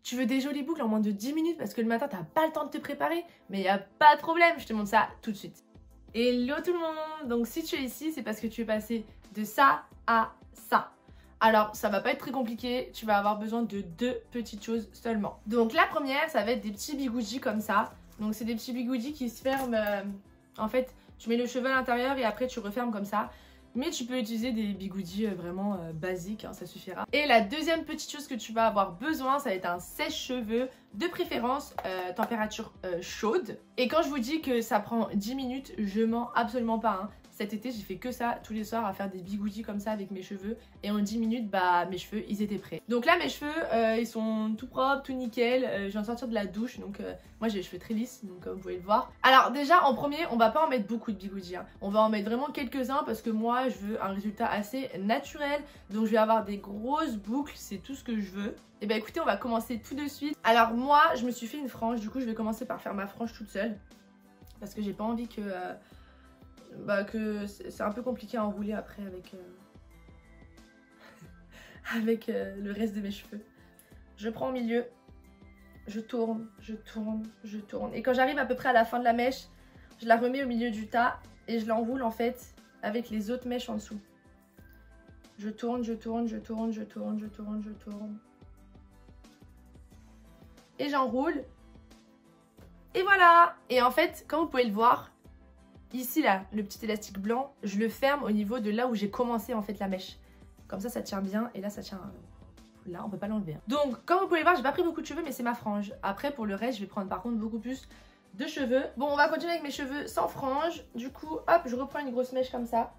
Tu veux des jolies boucles en moins de 10 minutes parce que le matin t'as pas le temps de te préparer? Mais y a pas de problème, je te montre ça tout de suite. Hello tout le monde! Donc si tu es ici, c'est parce que tu es passé de ça à ça. Alors ça va pas être très compliqué, tu vas avoir besoin de 2 petites choses seulement. Donc la première, ça va être des petits bigoudis comme ça. Donc c'est des petits bigoudis qui se ferment, en fait tu mets le cheveu à l'intérieur et après tu refermes comme ça. Mais tu peux utiliser des bigoudis vraiment basiques, hein, ça suffira. Et la deuxième petite chose que tu vas avoir besoin, ça va être un sèche-cheveux, de préférence température chaude. Et quand je vous dis que ça prend 10 minutes, je mens absolument pas. Hein. Cet été, j'ai fait que ça tous les soirs à faire des bigoudis comme ça avec mes cheveux. Et en 10 minutes, bah mes cheveux, ils étaient prêts. Donc là, mes cheveux, ils sont tout propres, tout nickel. Je viens de sortir de la douche, donc moi j'ai les cheveux très lisses, donc comme vous pouvez le voir. Alors déjà, en premier, on va pas en mettre beaucoup de bigoudis. Hein. On va en mettre vraiment quelques-uns parce que moi, je veux un résultat assez naturel. Donc je vais avoir des grosses boucles, c'est tout ce que je veux. Et bah écoutez, on va commencer tout de suite. Alors moi, je me suis fait une frange, du coup je vais commencer par faire ma frange toute seule. Parce que j'ai pas envie que... que c'est un peu compliqué à enrouler après avec, avec le reste de mes cheveux. Je prends au milieu, je tourne, je tourne, je tourne. Et quand j'arrive à peu près à la fin de la mèche, je la remets au milieu du tas et je l'enroule en fait avec les autres mèches en dessous. Je tourne, je tourne, je tourne, je tourne, je tourne, je tourne. Et j'enroule. Et voilà! Et en fait, comme vous pouvez le voir, ici là, le petit élastique blanc, je le ferme au niveau de là où j'ai commencé en fait la mèche. Comme ça tient bien et là ça tient... Là on peut pas l'enlever. Donc comme vous pouvez voir, j'ai pas pris beaucoup de cheveux mais c'est ma frange. Après pour le reste, je vais prendre par contre beaucoup plus de cheveux. Bon, on va continuer avec mes cheveux sans frange. Du coup, hop, je reprends une grosse mèche comme ça.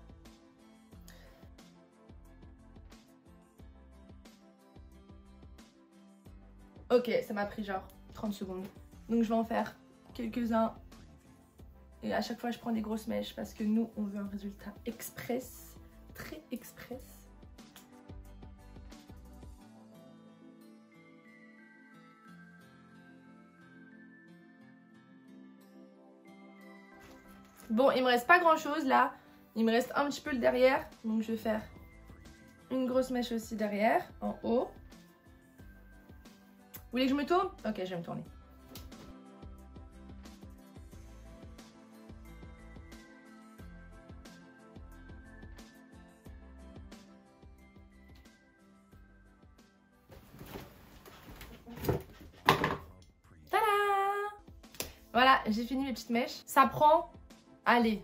Ok, ça m'a pris genre 30 secondes. Donc je vais en faire quelques-uns. Et à chaque fois, je prends des grosses mèches parce que nous, on veut un résultat express, très express. Bon, il me reste pas grand-chose là. Il me reste un petit peu le derrière. Donc, je vais faire une grosse mèche aussi derrière, en haut. Vous voulez que je me tourne? Ok, je vais me tourner. Voilà, j'ai fini mes petites mèches. Ça prend, allez,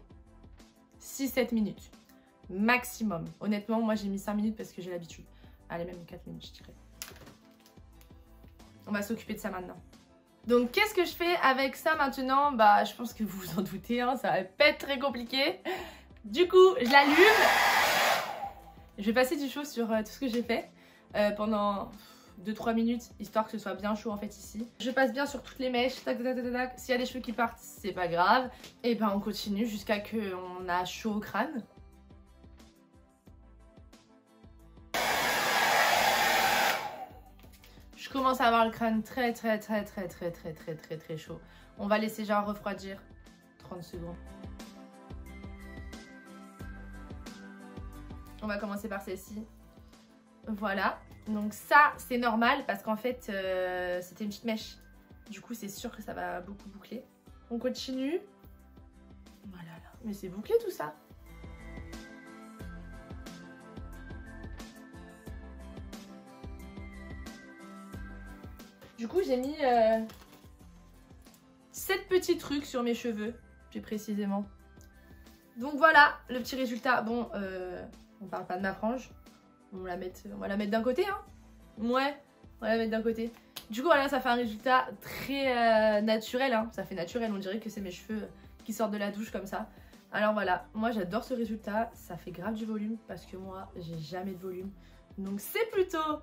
6-7 minutes. Maximum. Honnêtement, moi j'ai mis 5 minutes parce que j'ai l'habitude. Allez, même 4 minutes, je dirais. On va s'occuper de ça maintenant. Donc, qu'est-ce que je fais avec ça maintenant? Bah, je pense que vous vous en doutez, hein, ça va pas être très compliqué. Du coup, je l'allume. Je vais passer du chaud sur tout ce que j'ai fait pendant... 2-3 minutes, histoire que ce soit bien chaud en fait ici. Je passe bien sur toutes les mèches, tac tac tac tac. S'il y a des cheveux qui partent, c'est pas grave. Et ben on continue jusqu'à ce qu'on a chaud au crâne. Je commence à avoir le crâne très chaud. On va laisser genre refroidir 30 secondes. On va commencer par celle-ci. Voilà. Donc ça, c'est normal parce qu'en fait, c'était une petite mèche. Du coup, c'est sûr que ça va beaucoup boucler. On continue. Voilà, là. Mais c'est bouclé tout ça. Du coup, j'ai mis 7 petits trucs sur mes cheveux, plus précisément. Donc voilà, le petit résultat. Bon, on parle pas de ma frange. On va la mettre d'un côté, hein. Ouais, on va la mettre d'un côté. Du coup, voilà, ça fait un résultat très naturel, hein. Ça fait naturel, on dirait que c'est mes cheveux qui sortent de la douche comme ça. Alors voilà, moi j'adore ce résultat. Ça fait grave du volume parce que moi, j'ai jamais de volume. Donc c'est plutôt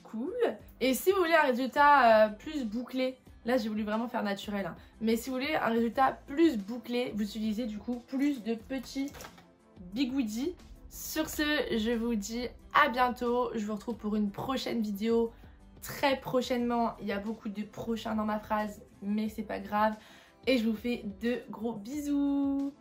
cool. Et si vous voulez un résultat plus bouclé, là j'ai voulu vraiment faire naturel, hein. Mais si vous voulez un résultat plus bouclé, vous utilisez du coup plus de petits bigoudis. Sur ce, je vous dis à bientôt. Je vous retrouve pour une prochaine vidéo très prochainement. Il y a beaucoup de prochains dans ma phrase, mais c'est pas grave. Et je vous fais de gros bisous.